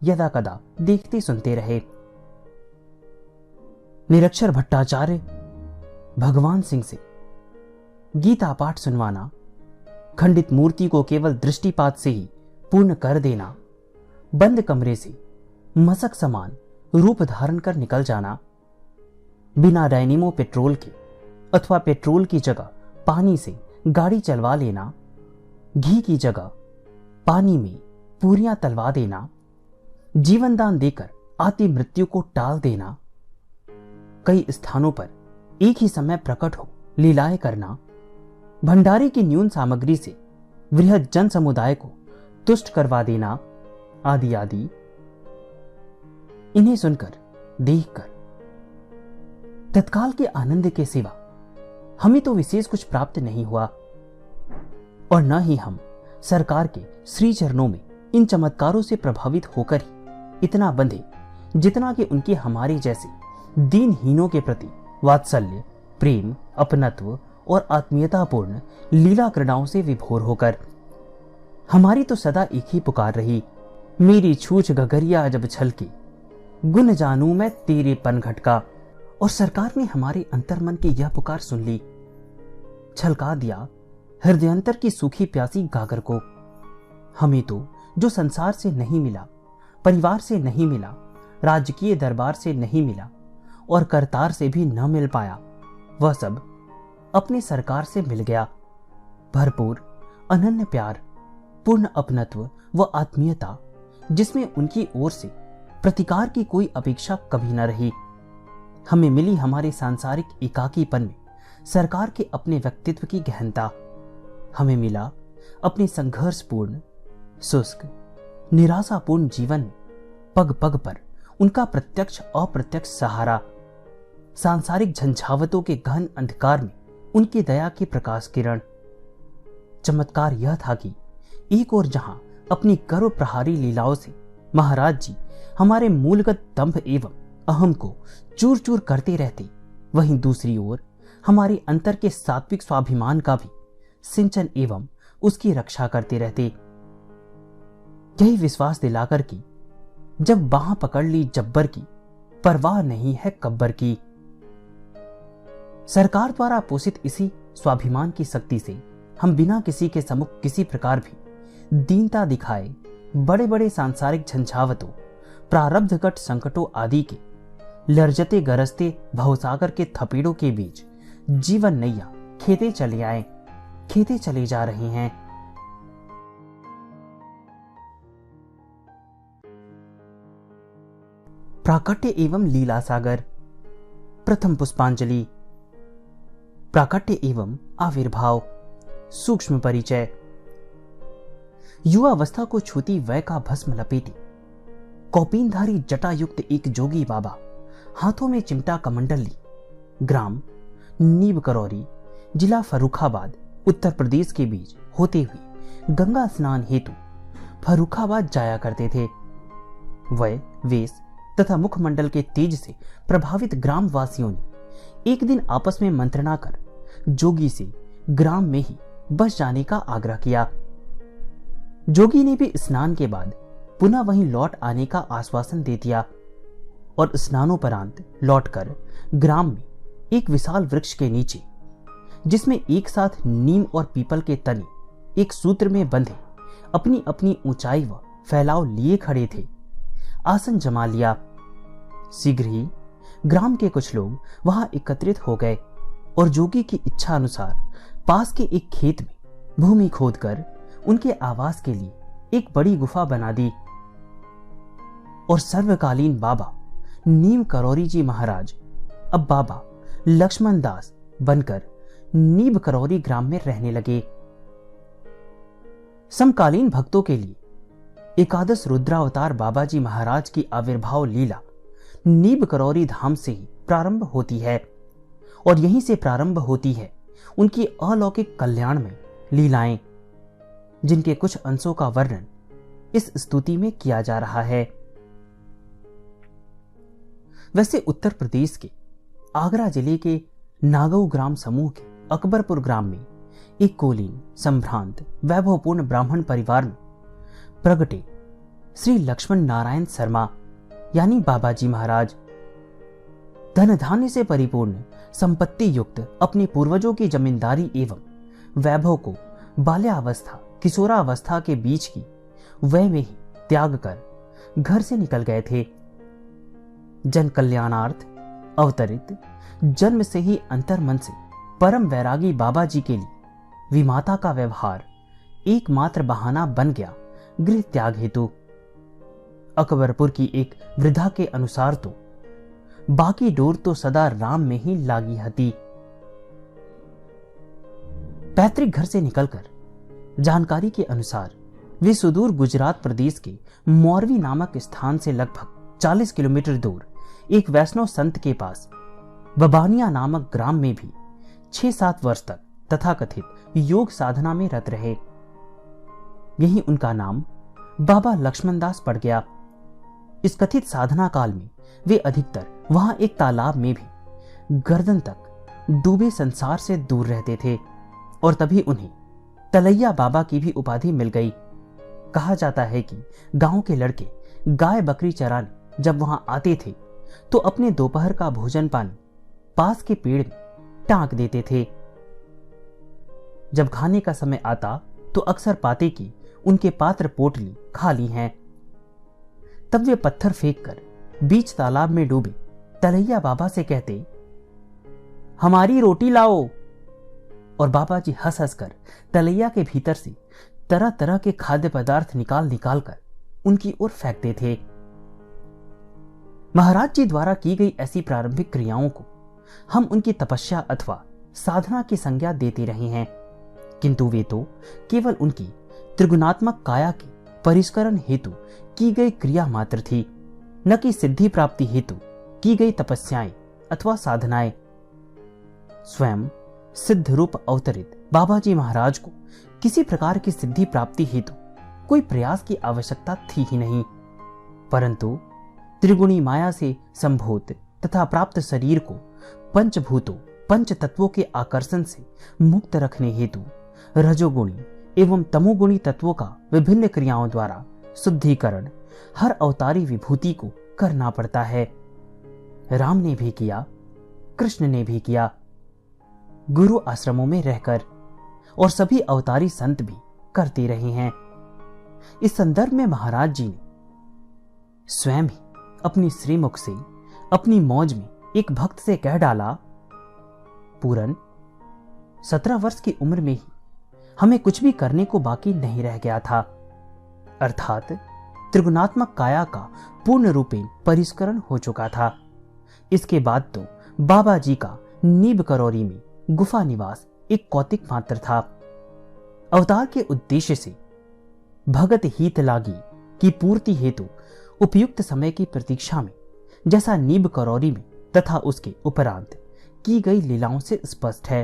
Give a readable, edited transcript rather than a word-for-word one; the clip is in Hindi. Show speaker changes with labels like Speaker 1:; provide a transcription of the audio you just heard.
Speaker 1: यदा कदा देखते सुनते रहे। निरक्षर भट्टाचार्य भगवान सिंह से गीता पाठ सुनवाना, खंडित मूर्ति को केवल दृष्टिपात से ही पूर्ण कर देना, बंद कमरे से मशक समान रूप धारण कर निकल जाना, बिना डायनेमो पेट्रोल के अथवा पेट्रोल की जगह पानी से गाड़ी चलवा लेना, घी की जगह पानी में पूरियां तलवा देना, जीवन दान देकर आती मृत्यु को टाल देना, कई स्थानों पर एक ही समय प्रकट हो लीलाएं करना, भंडारे की न्यून सामग्री से वृहद जन समुदाय को तुष्ट करवा देना, आदि आदि। इन्हें सुनकर, देखकर तत्काल के आनंद के सिवा हमें तो विशेष कुछ प्राप्त नहीं हुआ, और न ही हम सरकार के श्री चरणों में इन चमत्कारों से प्रभावित होकर ही इतना बंधे जितना कि उनके हमारे जैसे दीनहीनों के प्रति वात्सल्य, प्रेम, अपनत्व और आत्मीयतापूर्ण लीला क्रीड़ाओं से विभोर होकर। हमारी तो सदा एक ही पुकार रही, मेरी छूछ गगरिया जब छलकी, गुण जानू मैं तेरे पनघट का। और सरकार ने हमारे अंतर्मन की यह पुकार सुन ली, छलका दिया हृदयंतर की सूखी प्यासी गागर को। हमें तो जो संसार से नहीं मिला, परिवार से नहीं मिला, राजकीय दरबार से नहीं मिला और करतार से भी न मिल पाया, वह सब अपने सरकार से मिल गया। भरपूर अनन्य प्यार, पूर्ण अपनत्व व आत्मीयता, जिसमें उनकी ओर से प्रतिकार की कोई अपेक्षा कभी न रही। हमें मिली हमारे सांसारिक एकाकीपन में सरकार के अपने व्यक्तित्व की गहनता। हमें मिला अपने संघर्षपूर्ण, शुष्क, निराशापूर्ण जीवन में पग पग पर उनका प्रत्यक्ष अप्रत्यक्ष सहारा। सांसारिक झंझावतों के गहन अंधकार में उनकी दया की प्रकाश किरण। चमत्कार यह था कि एक ओर जहां अपनी गर्व प्रहारी लीलाओं से महाराज जी हमारे मूलगत दंभ एवं अहम को चूर चूर करते रहते, वहीं दूसरी ओर हमारे अंतर के सात्विक स्वाभिमान का भी सिंचन एवं उसकी रक्षा करते रहते। यही विश्वास दिलाकर कि जब बाह पकड़ ली जब्बर की, परवाह नहीं है कब्बर की। सरकार द्वारा पोषित इसी स्वाभिमान की शक्ति से हम बिना किसी के सम्मुख किसी प्रकार भी दीनता दिखाए बड़े बड़े सांसारिक झंझावतों, प्रारब्धगत संकटों आदि के लर्जते गरजते भवसागर के थपेड़ों के बीच जीवन नैया खेते चले आए, खेते चले जा रहे हैं। प्राकट्य एवं लीला सागर। प्रथम पुष्पांजलि। प्राकट्य एवं आविर्भाव। सूक्ष्म परिचय। युवावस्था को छूती वय का भस्म लपेटी कौपीनधारी जटायुक्त एक जोगी बाबा हाथों में चिमटा कमंडल ली ग्राम नीब करौरी, जिला फर्रुखाबाद, उत्तर प्रदेश के बीच होते हुए गंगा स्नान हेतु फर्रुखाबाद जाया करते थे। वय, वेश तथा मुखमंडल के तेज से प्रभावित ग्रामवासियों ने एक दिन आपस में मंत्रणा कर जोगी से ग्राम में ही बस जाने का आग्रह किया। जोगी ने भी स्नान के बाद पुनः वहीं लौट आने का आश्वासन दे दिया और स्नानोपरांत लौटकर ग्राम में एक विशाल वृक्ष के नीचे, जिसमें एक साथ नीम और पीपल के तने एक सूत्र में बंधे अपनी अपनी ऊंचाई व फैलाव लिए खड़े थे, आसन जमा लिया। शीघ्र ही ग्राम के कुछ लोग वहां एकत्रित हो गए और जोगी की इच्छा अनुसार पास के एक खेत में भूमि खोदकर उनके आवास के लिए एक बड़ी गुफा बना दी और सर्वकालीन बाबा नीम करौरी जी महाराज अब बाबा लक्ष्मण दास बनकर नीब करौरी ग्राम में रहने लगे। समकालीन भक्तों के लिए एकादश रुद्रावतार बाबा जी महाराज की आविर्भाव लीला नीब करौरी धाम से ही प्रारंभ होती है और यहीं से प्रारंभ होती है उनकी अलौकिक कल्याण में लीलाएं, जिनके कुछ अंशों का वर्णन इस स्तुति में किया जा रहा है। वैसे उत्तर प्रदेश के आगरा जिले के नागऊ ग्राम समूह के अकबरपुर ग्राम में एक कुलीन, संभ्रांत, वैभवपूर्ण ब्राह्मण परिवार में प्रगटे श्री लक्ष्मण नारायण शर्मा यानी बाबा जी महाराज। धन धान्य से परिपूर्ण संपत्ति युक्त अपने पूर्वजों की जमींदारी एवं वैभव को बाल्यावस्था किशोरावस्था के बीच की वय में ही त्याग कर घर से निकल गए थे। जन कल्याणार्थ अवतरित जन्म से ही अंतर्मन से परम वैरागी बाबा जी के लिए विमाता का व्यवहार एकमात्र बहाना बन गया गृह त्याग हेतु। अकबरपुर की एक वृद्धा के अनुसार तो बाकी डोर तो सदा राम में ही लागी हती। पैतृक घर से निकलकर जानकारी के अनुसार वे सुदूर गुजरात प्रदेश के मोरवी नामक स्थान से लगभग 40 किलोमीटर दूर एक वैष्णव संत के पास बबानिया नामक ग्राम में भी 6-7 वर्ष तक तथाकथित योग साधना में रत रहे। यही उनका नाम बाबा लक्ष्मणदास पड़ गया। इस कथित साधना काल में वे अधिकतर वहां एक तालाब में भी गर्दन तक डूबे संसार से दूर रहते थे और तभी उन्हें तलैया बाबा की भी उपाधि मिल गई। कहा जाता है कि गांव के लड़के गाय बकरी चराने जब वहां आते थे तो अपने दोपहर का भोजन पानी पास के पेड़ में टांक देते थे। जब खाने का समय आता तो अक्सर पाते कि उनके पात्र पोटली खाली हैं। तब वे पत्थर फेंककर बीच तालाब में डूबे तलैया बाबा से कहते, हमारी रोटी लाओ। और बाबा जी हंस हंस कर तलैया के भीतर से तरह तरह के खाद्य पदार्थ निकाल निकाल कर उनकी ओर फेंकते थे। महाराज जी द्वारा की गई ऐसी प्रारंभिक क्रियाओं को हम उनकी तपस्या अथवा साधना की संज्ञा देते रहे हैं, किंतु वे तो केवल उनकी त्रिगुणात्मक काया के परिष्करण हेतु की गई क्रिया मात्र थी, न कि सिद्धि प्राप्ति हेतु की गई तपस्याएं अथवा साधनाएं। स्वयं सिद्ध रूप अवतरित बाबा जी महाराज को किसी प्रकार की सिद्धि प्राप्ति हेतु कोई प्रयास की आवश्यकता थी ही नहीं, परंतु त्रिगुणी माया से संभूत तथा प्राप्त शरीर को पंचभूतों पंच तत्वों के आकर्षण से मुक्त रखने हेतु रजोगुणी एवं तमोगुणी तत्वों का विभिन्न क्रियाओं द्वारा शुद्धिकरण हर अवतारी विभूति को करना पड़ता है। राम ने भी किया, कृष्ण ने भी किया, गुरु आश्रमों में रहकर, और सभी अवतारी संत भी करते रहे हैं। इस संदर्भ में महाराज जी ने स्वयं ही अपनी श्रीमुख से अपनी मौज में एक भक्त से कह डाला, पूरन 17 वर्ष की उम्र में ही हमें कुछ भी करने को बाकी नहीं रह गया था, अर्थात त्रिगुणात्मक काया का पूर्ण रूपेण परिष्करण हो चुका था। इसके बाद तो बाबा जी का नीब करौरी में गुफा निवास एक कौतिक मात्र था। अवतार के उद्देश्य से भगत हित लागी की पूर्ति हेतु उपयुक्त समय की प्रतीक्षा में जैसा नीब करौरी में तथा उसके उपरांत की गई लीलाओं से स्पष्ट है।